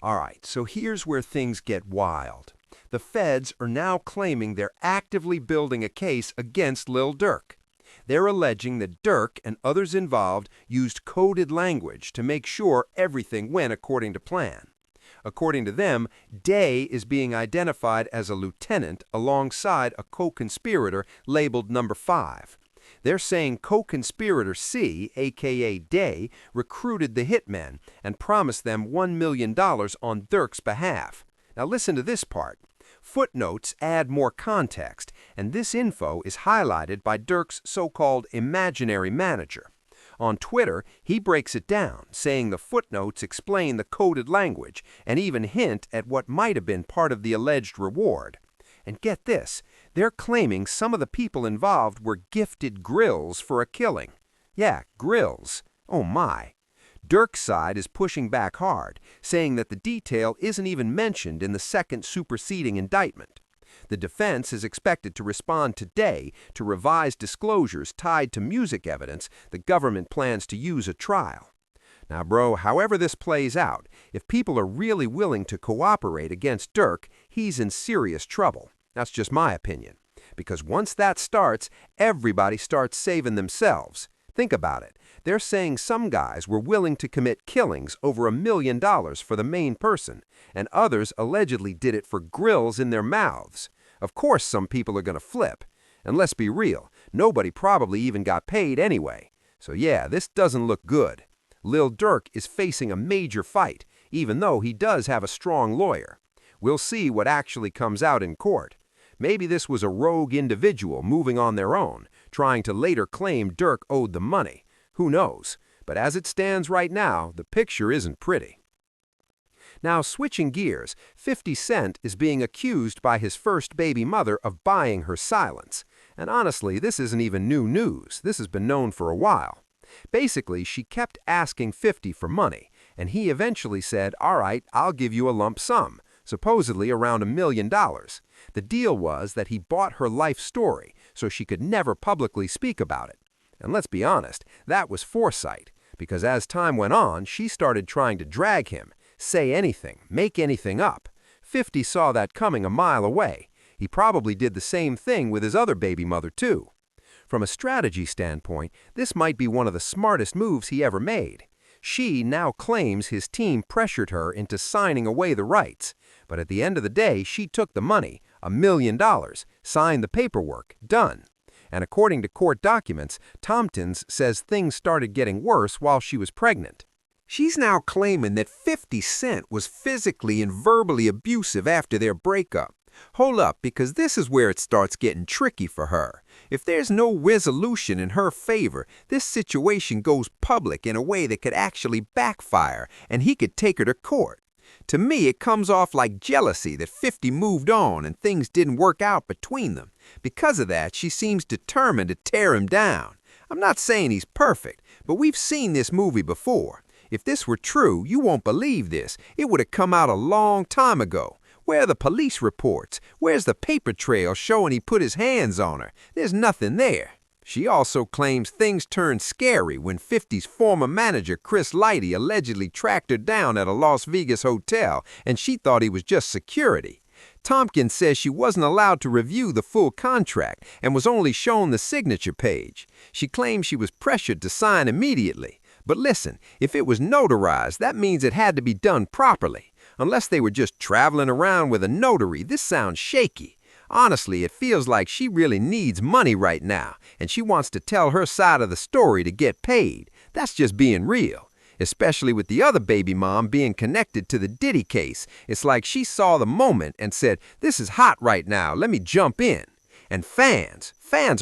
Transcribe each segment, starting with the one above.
All right, so here's where things get wild. The feds are now claiming they're actively building a case against Lil Durk. They're alleging that Durk and others involved used coded language to make sure everything went according to plan. According to them, Day is being identified as a lieutenant alongside a co-conspirator labeled number 5. They're saying co-conspirator C, aka Day, recruited the hitmen and promised them $1 million on Durk's behalf. Now listen to this part. Footnotes add more context, and this info is highlighted by Durk's so-called imaginary manager. On Twitter, he breaks it down, saying the footnotes explain the coded language and even hint at what might have been part of the alleged reward. And get this, they're claiming some of the people involved were gifted grills for a killing. Yeah, grills. Oh my. Durk's side is pushing back hard, saying that the detail isn't even mentioned in the second superseding indictment. The defense is expected to respond today to revised disclosures tied to music evidence the government plans to use at trial. Now, bro, however this plays out, if people are really willing to cooperate against Durk, he's in serious trouble. That's just my opinion. Because once that starts, everybody starts saving themselves. Think about it. They're saying some guys were willing to commit killings over $1 million for the main person, and others allegedly did it for grills in their mouths. Of course some people are going to flip. And let's be real, nobody probably even got paid anyway. So yeah, this doesn't look good. Lil Durk is facing a major fight, even though he does have a strong lawyer. We'll see what actually comes out in court. Maybe this was a rogue individual moving on their own, trying to later claim Durk owed the money. Who knows? But as it stands right now, the picture isn't pretty. Now, switching gears, 50 Cent is being accused by his first baby mother of buying her silence. And honestly, this isn't even new news. This has been known for a while. Basically, she kept asking 50 for money, and he eventually said, "All right, I'll give you a lump sum," supposedly around $1 million. The deal was that he bought her life story so she could never publicly speak about it. And let's be honest, that was foresight, because as time went on, she started trying to drag him, say anything, make anything up. 50 saw that coming a mile away. He probably did the same thing with his other baby mother, too. From a strategy standpoint, this might be one of the smartest moves he ever made. She now claims his team pressured her into signing away the rights. But at the end of the day, she took the money, $1 million, signed the paperwork, done. And according to court documents, Tompkins says things started getting worse while she was pregnant. She's now claiming that 50 Cent was physically and verbally abusive after their breakup. Hold up, because this is where it starts getting tricky for her. If there's no resolution in her favor, this situation goes public in a way that could actually backfire, and he could take her to court. To me, it comes off like jealousy that 50 moved on and things didn't work out between them. Because of that, she seems determined to tear him down. I'm not saying he's perfect, but we've seen this movie before. If this were true, you won't believe this. It would have come out a long time ago. Where are the police reports? Where's the paper trail showing he put his hands on her? There's nothing there. She also claims things turned scary when 50's former manager Chris Lighty allegedly tracked her down at a Las Vegas hotel, and she thought he was just security. Tompkins says she wasn't allowed to review the full contract and was only shown the signature page. She claims she was pressured to sign immediately. But listen, if it was notarized, that means it had to be done properly. Unless they were just traveling around with a notary, this sounds shaky. Honestly, it feels like she really needs money right now, and she wants to tell her side of the story to get paid. That's just being real. Especially with the other baby mom being connected to the Diddy case. It's like she saw the moment and said, "This is hot right now, let me jump in." And fans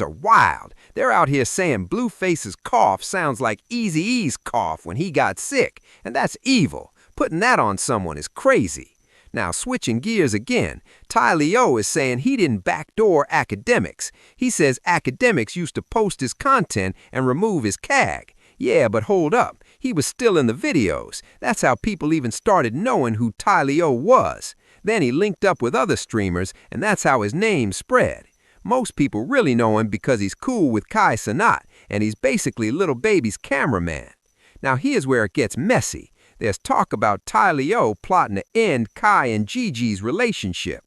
are wild. They're out here saying Blueface's cough sounds like Eazy-E's cough when he got sick, and that's evil. Putting that on someone is crazy. Now, switching gears again, Ty Leo is saying he didn't backdoor Akademiks. He says Akademiks used to post his content and remove his CAG. Yeah, but hold up. He was still in the videos. That's how people even started knowing who Ty Leo was. Then he linked up with other streamers, and that's how his name spread. Most people really know him because he's cool with Kai Cenat, and he's basically Lil Baby's cameraman. Now, here's where it gets messy. There's talk about Ty Leo plotting to end Kai and Gigi's relationship.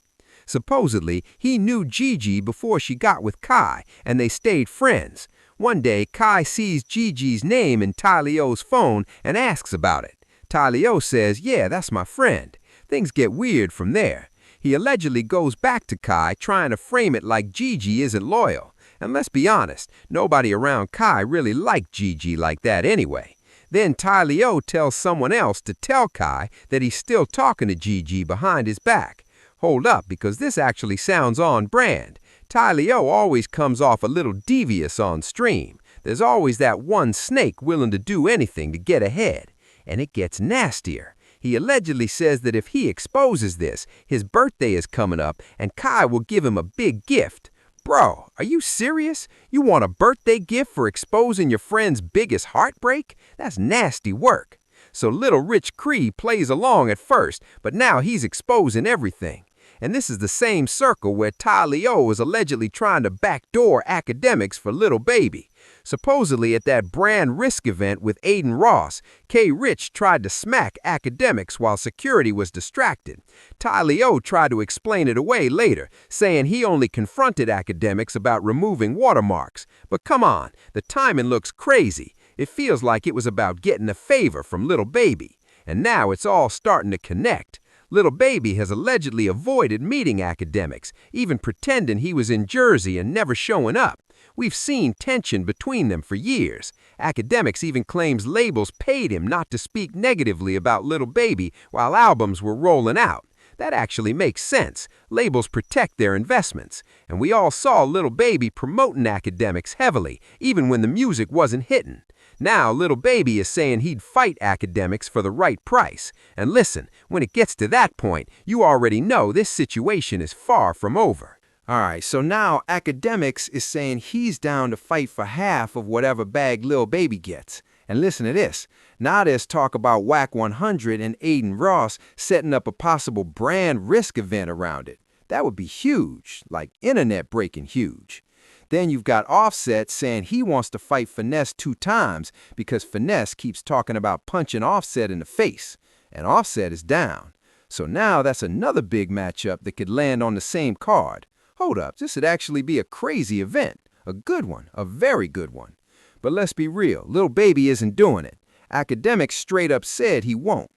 Supposedly, he knew Gigi before she got with Kai, and they stayed friends. One day, Kai sees Gigi's name in Ty Leo's phone and asks about it. Ty Leo says, "Yeah, that's my friend." Things get weird from there. He allegedly goes back to Kai trying to frame it like Gigi isn't loyal. And let's be honest, nobody around Kai really liked Gigi like that anyway. Then Ty Leo tells someone else to tell Kai that he's still talking to Gigi behind his back. Hold up, because this actually sounds on brand. Ty Leo always comes off a little devious on stream. There's always that one snake willing to do anything to get ahead. And it gets nastier. He allegedly says that if he exposes this, his birthday is coming up and Kai will give him a big gift. Bro, are you serious? You want a birthday gift for exposing your friend's biggest heartbreak? That's nasty work. So Little Rich Cree plays along at first, but now he's exposing everything. And this is the same circle where Ty Leo is allegedly trying to backdoor Akademiks for Little Baby. Supposedly at that brand risk event with Aiden Ross, K. Rich tried to smack Akademiks while security was distracted. Ty Leo tried to explain it away later, saying he only confronted Akademiks about removing watermarks. But come on, the timing looks crazy. It feels like it was about getting a favor from Little Baby. And now it's all starting to connect. Little Baby has allegedly avoided meeting Akademiks, even pretending he was in Jersey and never showing up. We've seen tension between them for years. Akademiks even claims labels paid him not to speak negatively about Little Baby while albums were rolling out. That actually makes sense. Labels protect their investments. And we all saw Little Baby promoting Akademiks heavily, even when the music wasn't hitting. Now Little Baby is saying he'd fight Akademiks for the right price. And listen, when it gets to that point, you already know this situation is far from over. Alright, so now Akademiks is saying he's down to fight for half of whatever bag Lil Baby gets. And listen to this. Now there's talk about Whack 100 and Aiden Ross setting up a possible brand risk event around it. That would be huge, like internet-breaking huge. Then you've got Offset saying he wants to fight Finesse 2 times because Finesse keeps talking about punching Offset in the face, and Offset is down. So now that's another big matchup that could land on the same card. Hold up, this would actually be a crazy event. A good one, a very good one. But let's be real, Lil Baby isn't doing it. Akademiks straight up said he won't.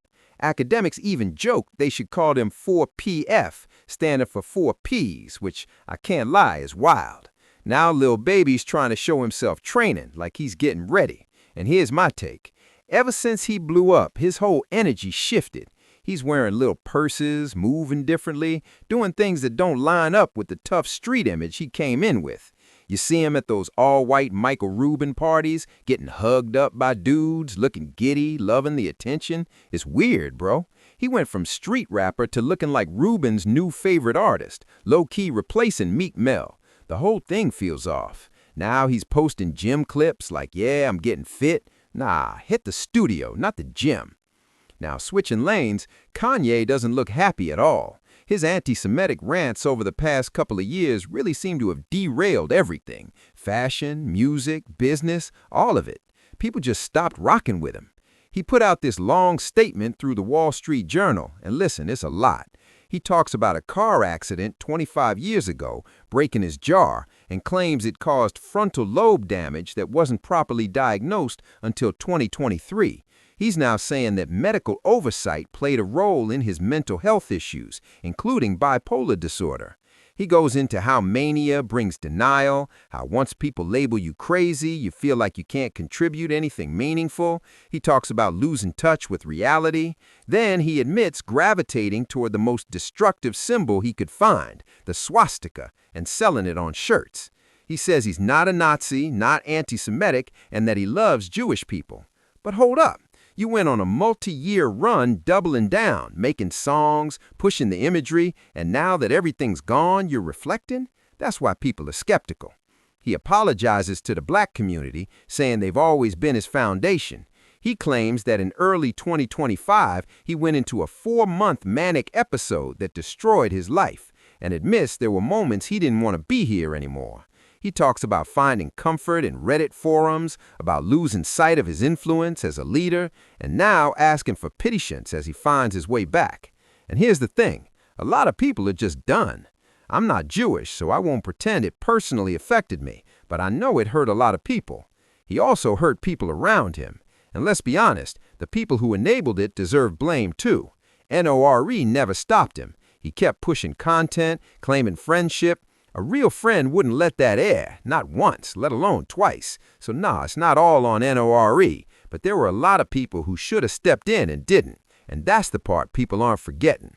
Akademiks even joked they should call him 4PF, standing for 4 Ps, which I can't lie is wild. Now Lil Baby's trying to show himself training, like he's getting ready. And here's my take. Ever since he blew up, his whole energy shifted. He's wearing little purses, moving differently, doing things that don't line up with the tough street image he came in with. You see him at those all-white Michael Rubin parties, getting hugged up by dudes, looking giddy, loving the attention. It's weird, bro. He went from street rapper to looking like Rubin's new favorite artist, low-key replacing Meek Mill. The whole thing feels off. Now he's posting gym clips like, yeah, I'm getting fit. Nah, hit the studio, not the gym. Now, switching lanes, Kanye doesn't look happy at all. His anti-Semitic rants over the past couple of years really seem to have derailed everything. Fashion, music, business, all of it. People just stopped rocking with him. He put out this long statement through the Wall Street Journal, and listen, it's a lot. He talks about a car accident 25 years ago, breaking his jaw, and claims it caused frontal lobe damage that wasn't properly diagnosed until 2023. He's now saying that medical oversight played a role in his mental health issues, including bipolar disorder. He goes into how mania brings denial, how once people label you crazy, you feel like you can't contribute anything meaningful. He talks about losing touch with reality. Then he admits gravitating toward the most destructive symbol he could find, the swastika, and selling it on shirts. He says he's not a Nazi, not anti-Semitic, and that he loves Jewish people. But hold up. You went on a multi-year run doubling down, making songs, pushing the imagery, and now that everything's gone, you're reflecting? That's why people are skeptical. He apologizes to the black community, saying they've always been his foundation. He claims that in early 2025, he went into a 4-month manic episode that destroyed his life, and admits there were moments he didn't want to be here anymore. He talks about finding comfort in Reddit forums, about losing sight of his influence as a leader, and now asking for patience as he finds his way back. And here's the thing, a lot of people are just done. I'm not Jewish, so I won't pretend it personally affected me, but I know it hurt a lot of people. He also hurt people around him. And let's be honest, the people who enabled it deserve blame too. NORE never stopped him. He kept pushing content, claiming friendship. A real friend wouldn't let that air, not once, let alone twice. So nah, it's not all on NORE, but there were a lot of people who should have stepped in and didn't. And that's the part people aren't forgetting.